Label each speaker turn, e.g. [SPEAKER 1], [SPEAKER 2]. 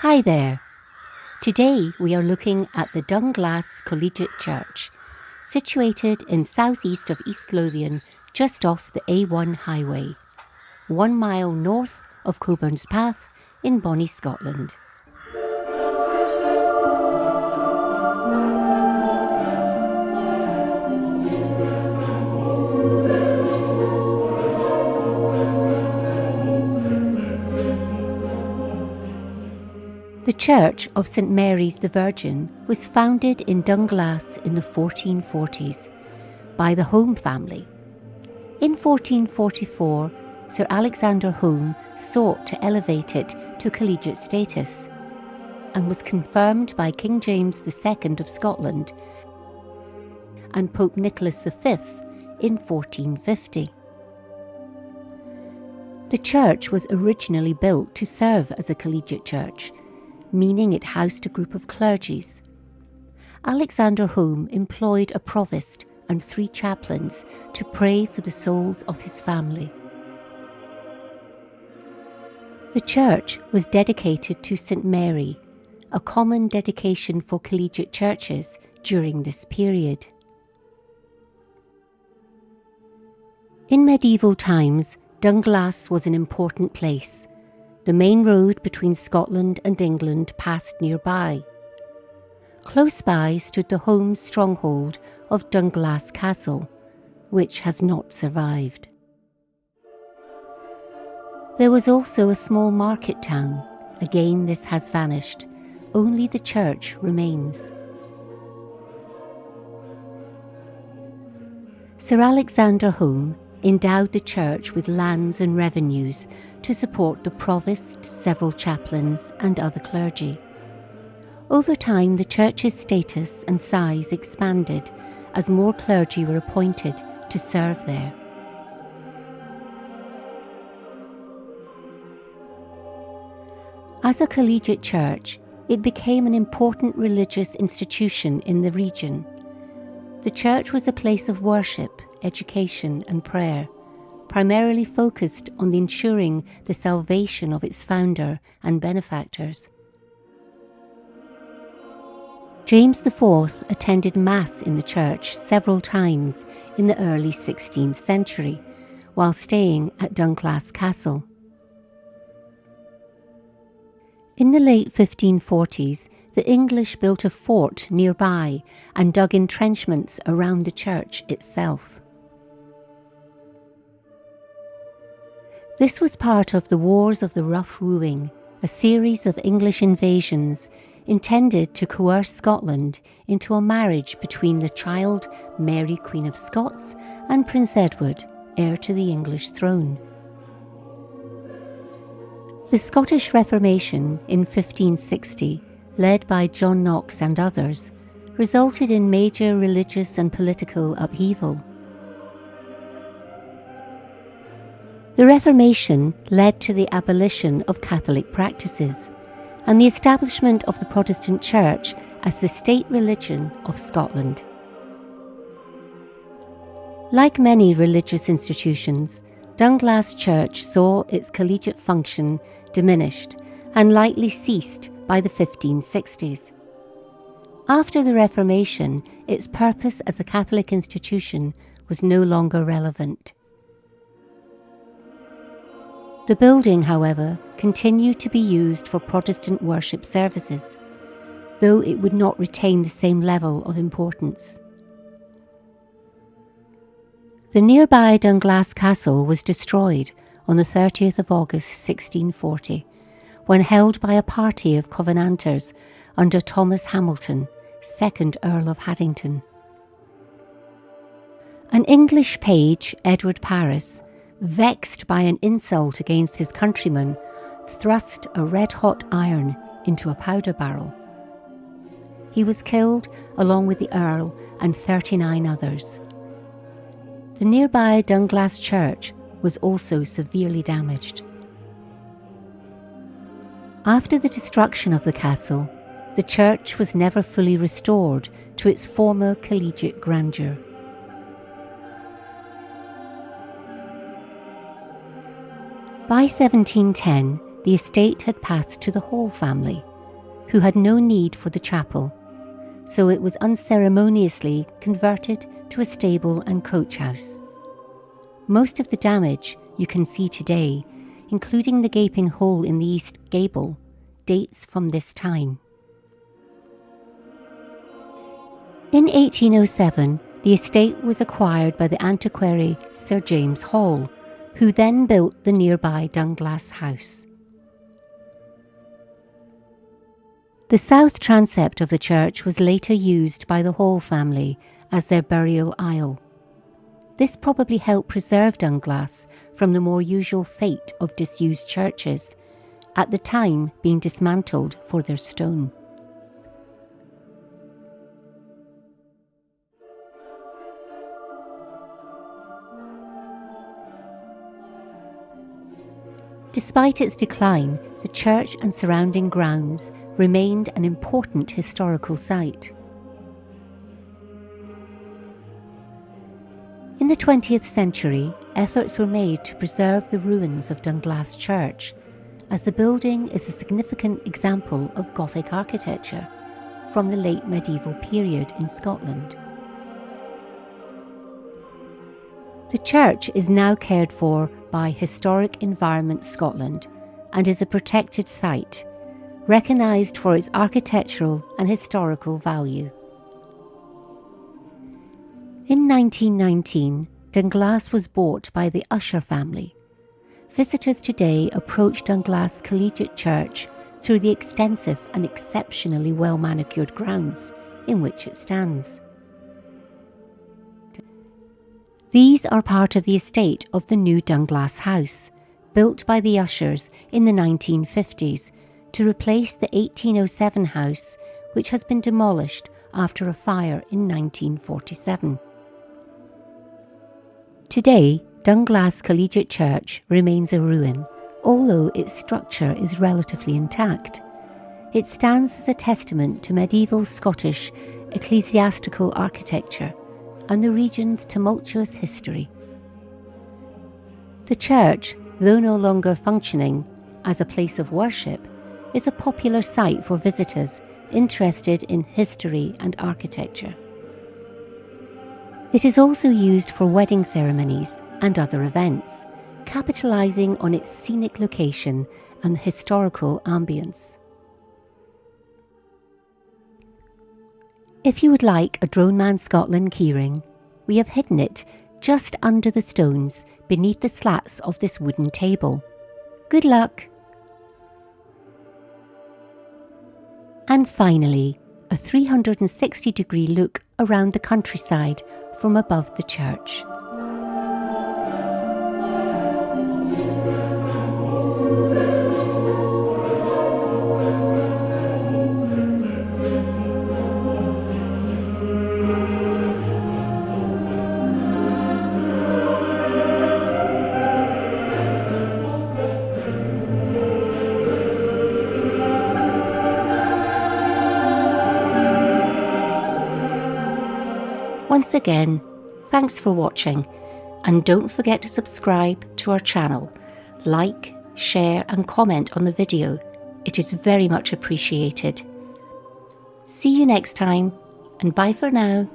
[SPEAKER 1] Hi there. Today we are looking at the Dunglass Collegiate Church, situated in southeast of East Lothian, just off the A1 highway, 1 mile north of Coburn's Path in Bonnie, Scotland. The Church of St Mary's the Virgin was founded in Dunglass in the 1440s by the Home family. In 1444, Sir Alexander Home sought to elevate it to collegiate status and was confirmed by King James II of Scotland and Pope Nicholas V in 1450. The church was originally built to serve as a collegiate church, meaning it housed a group of clergies. Alexander Home employed a provost and 3 chaplains to pray for the souls of his family. The church was dedicated to St Mary, a common dedication for collegiate churches during this period. In medieval times, Dunglass was an important place. The main road between Scotland and England passed nearby. Close by stood the Home stronghold of Dunglass Castle, which has not survived. There was also a small market town. Again, this has vanished. Only the church remains. Sir Alexander Home endowed the church with lands and revenues to support the provost, several chaplains and other clergy. Over time, the church's status and size expanded as more clergy were appointed to serve there. As a collegiate church, it became an important religious institution in the region. The church was a place of worship, education and prayer, primarily focused on ensuring the salvation of its founder and benefactors. James IV attended Mass in the church several times in the early 16th century, while staying at Dunglass Castle. In the late 1540s, the English built a fort nearby and dug entrenchments around the church itself. This was part of the Wars of the Rough Wooing, a series of English invasions intended to coerce Scotland into a marriage between the child Mary Queen of Scots and Prince Edward, heir to the English throne. The Scottish Reformation in 1560, led by John Knox and others, resulted in major religious and political upheaval. The Reformation led to the abolition of Catholic practices and the establishment of the Protestant Church as the state religion of Scotland. Like many religious institutions, Dunglass Church saw its collegiate function diminished and likely ceased by the 1560s. After the Reformation, its purpose as a Catholic institution was no longer relevant. The building, however, continued to be used for Protestant worship services, though it would not retain the same level of importance. The nearby Dunglass Castle was destroyed on the 30th of August 1640, when held by a party of Covenanters under Thomas Hamilton, 2nd Earl of Haddington. An English page, Edward Paris, vexed by an insult against his countrymen, thrust a red-hot iron into a powder barrel. He was killed along with the Earl and 39 others. The nearby Dunglass Church was also severely damaged. After the destruction of the castle, the church was never fully restored to its former collegiate grandeur. By 1710, the estate had passed to the Hall family, who had no need for the chapel, so it was unceremoniously converted to a stable and coach house. Most of the damage you can see today, including the gaping hole in the east gable, dates from this time. In 1807, the estate was acquired by the antiquary Sir James Hall, who then built the nearby Dunglass House. The south transept of the church was later used by the Hall family as their burial aisle. This probably helped preserve Dunglass from the more usual fate of disused churches, at the time being dismantled for their stone. Despite its decline, the church and surrounding grounds remained an important historical site. In the 20th century, efforts were made to preserve the ruins of Dunglass Church, as the building is a significant example of Gothic architecture from the late medieval period in Scotland. The church is now cared for by Historic Environment Scotland and is a protected site, recognised for its architectural and historical value. In 1919, Dunglass was bought by the Usher family. Visitors today approach Dunglass Collegiate Church through the extensive and exceptionally well-manicured grounds in which it stands. These are part of the estate of the new Dunglass House, built by the Ushers in the 1950s to replace the 1807 house, which has been demolished after a fire in 1947. Today, Dunglass Collegiate Church remains a ruin, although its structure is relatively intact. It stands as a testament to medieval Scottish ecclesiastical architecture and the region's tumultuous history. The church, though no longer functioning as a place of worship, is a popular site for visitors interested in history and architecture. It is also used for wedding ceremonies and other events, capitalising on its scenic location and historical ambience. If you would like a Droneman Scotland keyring, we have hidden it just under the stones beneath the slats of this wooden table. Good luck! And finally, a 360-degree look around the countryside from above the church. Once again, thanks for watching, and don't forget to subscribe to our channel, like, share and comment on the video. It is very much appreciated. See you next time, and bye for now.